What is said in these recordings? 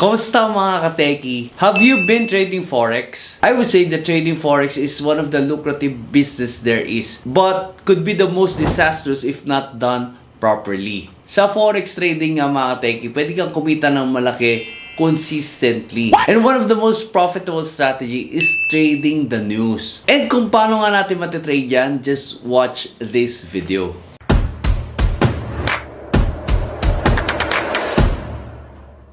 Kumusta mga kateki? Have you been trading Forex? I would say that trading Forex is one of the lucrative business there is, but could be the most disastrous if not done properly. Sa Forex trading nga mga kateki, pwede kang kumita ng malaki consistently. And one of the most profitable strategy is trading the news. And kung paano nga natin matitrade yan, just watch this video.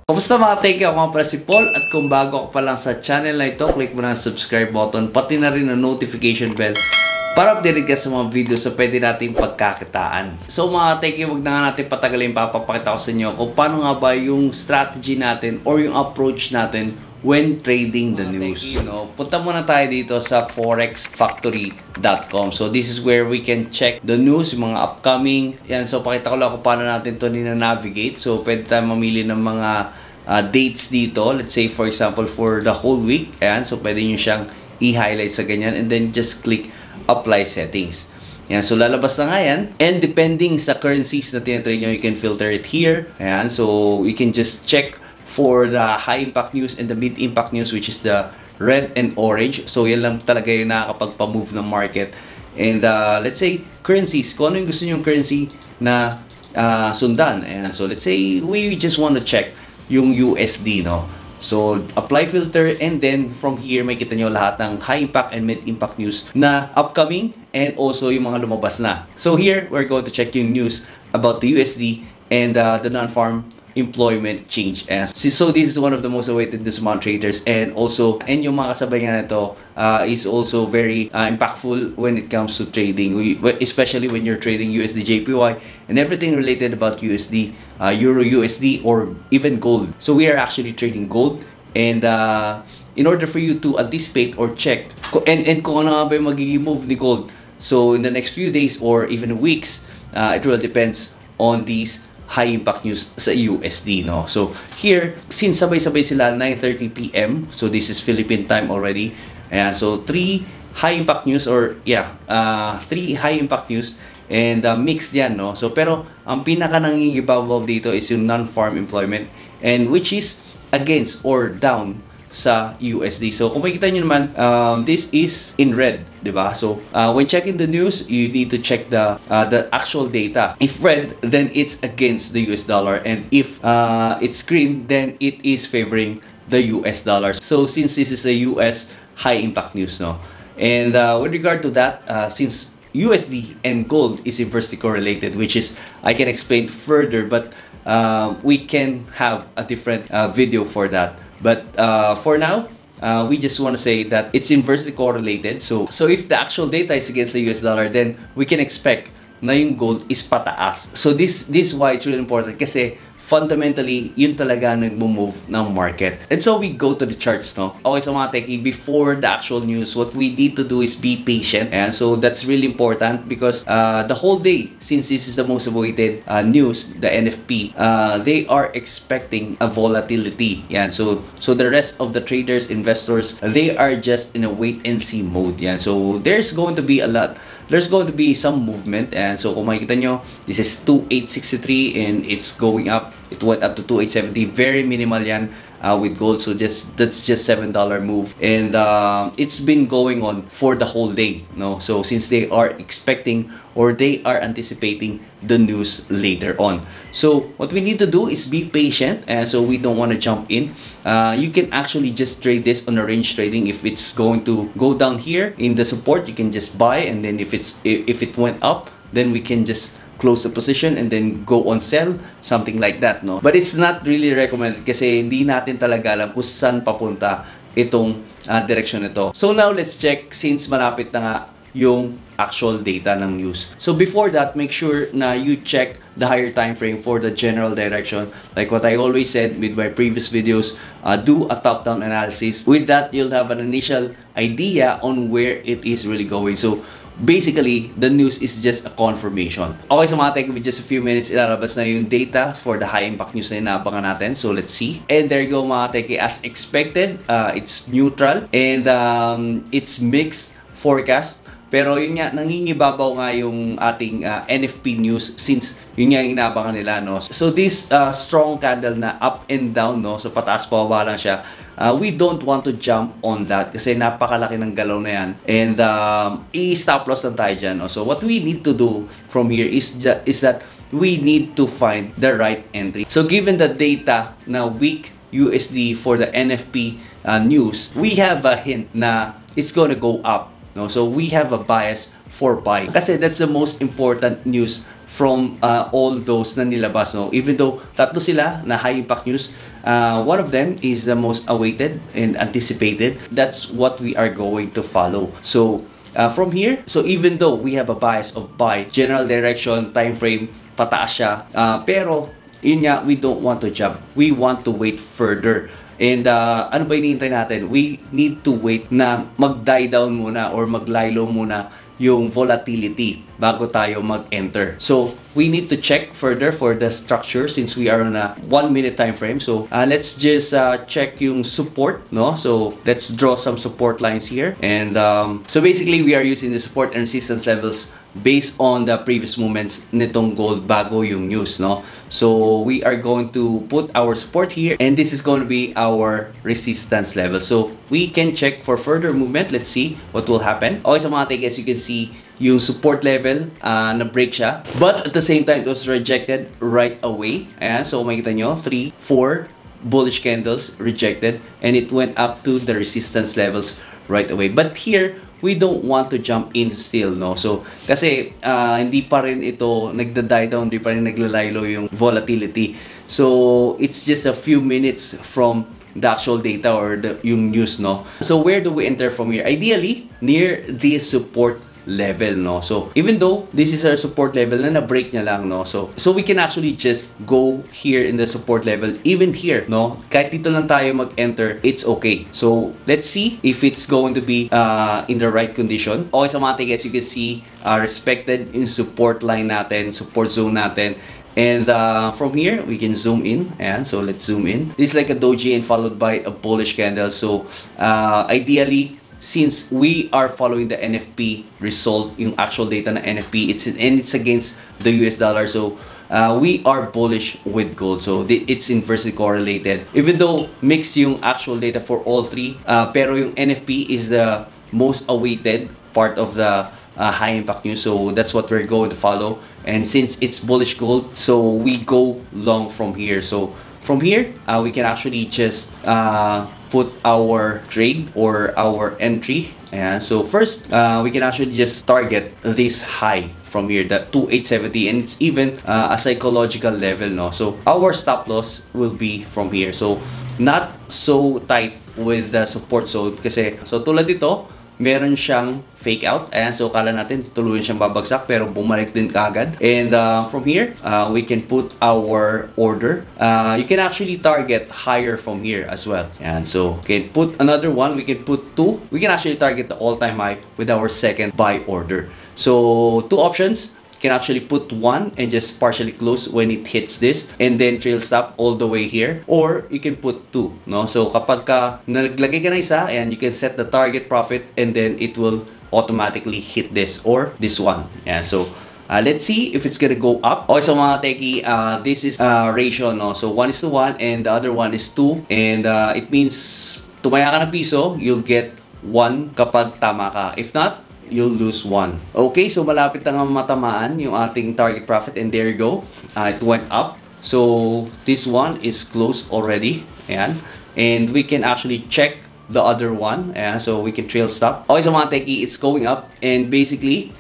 Kamusta mga teki? Ako nga pala si Paul, at kung bago ka pa lang sa channel na ito, click mo na ang subscribe button, pati na rin ang notification bell para updated ka sa mga videos na pwede natin pagkakitaan. So mga teki, wag na nga natin patagalin, papapakita ko sa inyo kung paano nga ba yung strategy natin or yung approach natin when trading the news. Punta muna tayo dito sa forexfactory.com. So this is where we can check the news, yung mga upcoming. Yan, so pakita ko lang kung paano natin ito nina-navigate. So pwede tayo mamili ng mga dates dito. Let's say for example for the whole week. Ayan, so pwede nyo siyang i-highlight sa ganyan and then just click apply settings. Yan, so lalabas na nga yan. And depending sa currencies na tinatrade nyo, you can filter it here. Ayan, so you can just check for the high impact news and the mid impact news, which is the red and orange. So yan lang talaga yung nakakapagpa-move ng market. And let's say currencies, kung ano yung gusto nyo yung currency na sundan. And so let's say we just want to check yung USD, no? So apply filter, and then from here makikita nyo lahat ng high impact and mid impact news na upcoming and also yung mga lumabas na. So here we're going to check yung news about the USD and the non-farm employment change. So this is one of the most awaited news among traders, and yung mga kasabay nga nito is also very impactful when it comes to trading, especially when you're trading USD JPY and everything related about USD, Euro USD, or even gold. So we are actually trading gold, and in order for you to anticipate or check and kung ano nga ba yung magiging move ni gold, so in the next few days or even weeks, it really depends on these high impact news sa USD, no? So here, since sabay-sabay sila 9:30 PM, so this is Philippine time already. Ayan, so 3 high impact news, or 3 high impact news, and mixed yan, no? So pero ang pinaka nangingibabaw dito is yung non-farm employment, and which is against or down sa USD. So kung makikita nyo naman, this is in red, diba? So when checking the news, you need to check the actual data. If red, then it's against the US dollar, and if it's green, then it is favoring the US dollar. So since this is a US high impact news, no? And with regard to that, since USD and gold is inversely correlated, which is I can explain further, but we can have a different video for that. But for now, we just want to say that it's inversely correlated. So if the actual data is against the US dollar, then we can expect na yung gold is pataas. So this is why it's really important, kasi fundamentally, yun talaga nagmo-move ng market. And so we go to the charts, no? Okay, so mga teki, before the actual news, what we need to do is be patient. And so that's really important, because the whole day, since this is the most awaited news, the NFP, they are expecting a volatility. Yan. So the rest of the traders, investors, they are just in a wait and see mode. Yan. So there's going to be some movement. And so kung makikita nyo, this is 2863 and it's going up. It went up to 2870. Very minimal yan with gold. So that's just $7 move, and it's been going on for the whole day, no? So since they are expecting or they are anticipating the news later on, so what we need to do is be patient, and so we don't want to jump in. You can actually just trade this on a range trading. If it's going to go down here in the support, you can just buy, and then if it went up, then we can just close the position and then go on sell, something like that, no? But it's not really recommended, kasi hindi natin talaga alam kung saan papunta itong direction nito. So now let's check, since malapit na nga yung actual data ng news. So before that, make sure na you check the higher time frame for the general direction. Like what I always said with my previous videos, do a top-down analysis. With that, you'll have an initial idea on where it is really going. So basically, the news is just a confirmation. Okay, so mga tech, with just a few minutes, ilalabas na yung data for the high impact news na inaabangan natin. So let's see. And there you go mga tech, as expected, it's neutral, and it's mixed forecast. Pero yun nga, nangingibabaw nga yung ating NFP news since yun nga yung inaabangan nila, no? So this strong candle na up and down, no? So pataas pababa lang siya. We don't want to jump on that kasi napakalaki ng galaw na yan. And i-stop loss lang tayo dyan, no? So what we need to do from here is that we need to find the right entry. So given the data na weak USD for the NFP news, we have a hint na it's gonna go up. No, so we have a bias for buy. Kasi that's the most important news from all those na nilabas. No? Even though tatlo sila na high impact news, one of them is the most awaited and anticipated. That's what we are going to follow. So from here, so even though we have a bias of buy, general direction, time frame, pataas siya, pero yun nga, we don't want to jump. We want to wait further. And ano ba hinihintay natin? We need to wait na mag-die down muna or mag-lie low muna yung volatility bago tayo mag-enter. So, we need to check further for the structure since we are on a 1 minute time frame. So, let's just check yung support, no? So, let's draw some support lines here. And so basically, we are using the support and resistance levels based on the previous movements nitong gold bago yung news, no? So, we are going to put our support here and this is going to be our resistance level. So, we can check for further movement. Let's see what will happen. Okay, sa mga take, as you can see, yung support level na-break siya. But at the same time, it was rejected right away. Ayan, so makikita nyo, 3, 4 bullish candles rejected and it went up to the resistance levels right away. But here, we don't want to jump in still, no? So, kasi hindi pa rin ito nagda-die down, hindi pa rin naglalaylo yung volatility. So, it's just a few minutes from the actual data or yung news, no? So, where do we enter from here? Ideally, near the support level, no? So, even though this is our support level na na-break niya lang, no? So we can actually just go here in the support level, even here, no? Kahit dito lang tayo mag-enter, it's okay. So, let's see if it's going to be in the right condition. Okay, sa mga tickets, you can see respected in support line natin, support zone natin. And from here, we can zoom in. Ayan, so let's zoom in. This is like a doji and followed by a bullish candle. So, ideally, since we are following the NFP result, yung actual data na NFP, it's against the US dollar. So, we are bullish with gold. So, it's inversely correlated. Even though mixed yung actual data for all three, pero yung NFP is the most awaited part of the high impact news. So, that's what we're going to follow. And since it's bullish gold, so we go long from here. So, from here, we can actually just put our trade or our entry. And so first, we can actually just target this high from here, the 2870, and it's even a psychological level, no? So our stop loss will be from here. So not so tight with the support zone kasi, so tulad dito, meron siyang fake out. Ayan, so kala natin tuluyan siyang babagsak pero bumalik din kaagad. And from here, we can put our order. You can actually target higher from here as well. Ayan, so can put another one. We can put 2. We can actually target the all-time high with our second buy order. So 2 options. You can actually put 1 and just partially close when it hits this and then trail stop all the way here, or you can put 2, no? So kapag ka naglagay ka na isa, and you can set the target profit and then it will automatically hit this or this one. Yeah, so let's see if it's gonna go up. Okay, so mga techie, this is ratio, no? So 1:1 and the other one is 2, and it means tumaya ka ng piso, you'll get 1 kapag tama ka. If not, you'll lose 1. Okay, so malapit na nga matamaan yung ating target profit, and there you go. It went up. So this one is closed already. Ayan. And we can actually check the other one. Ayan. So we can trail stop. Okay, so mga techie, it's going up, and basically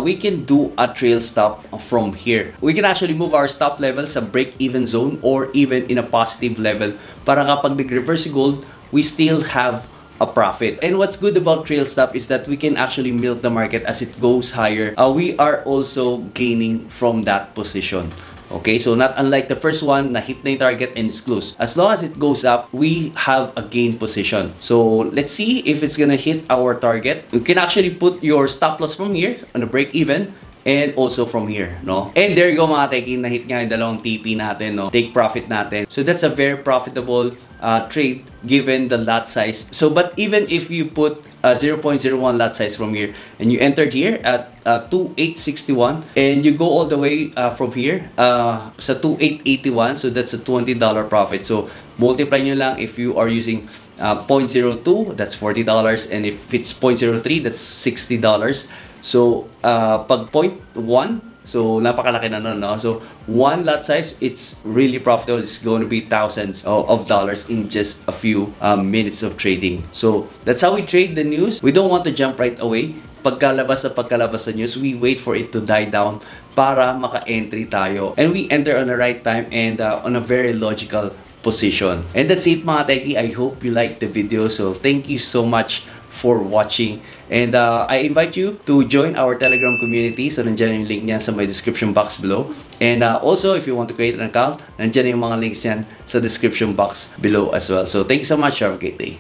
we can do a trail stop from here. We can actually move our stop level sa break-even zone or even in a positive level para kapag nag-reverse gold, we still have a profit. And what's good about trail stop is that we can actually milk the market as it goes higher. We are also gaining from that position. Okay, so not unlike the first one na hit na yung target and it's close. As long as it goes up, we have a gain position. So let's see if it's gonna hit our target. You can actually put your stop loss from here on the break even and also from here, no? And there you go mga teki, na-hit nga yung dalawang TP natin, no? Take profit natin. So that's a very profitable trade given the lot size. So but even if you put 0.01 lot size from here and you entered here at 2,861 and you go all the way from here sa 2,881, so that's a $20 profit. So multiply nyo lang if you are using 0.02, that's $40, and if it's 0.03, that's $60. So pag 0.1, so napakalaki na nun, no? So one lot size, it's really profitable. It's going to be thousands of dollars in just a few minutes of trading. So that's how we trade the news. We don't want to jump right away. Pagkalabas sa news, we wait for it to die down para maka-entry tayo, and we enter on the right time and on a very logical position. And that's it mga teki. I hope you liked the video. So thank you so much for watching, and I invite you to join our Telegram community. So nandiyan yung link niyan sa my description box below, and also if you want to create an account, nandiyan yung mga links niyan sa description box below as well. So thank you so much. Have a great day.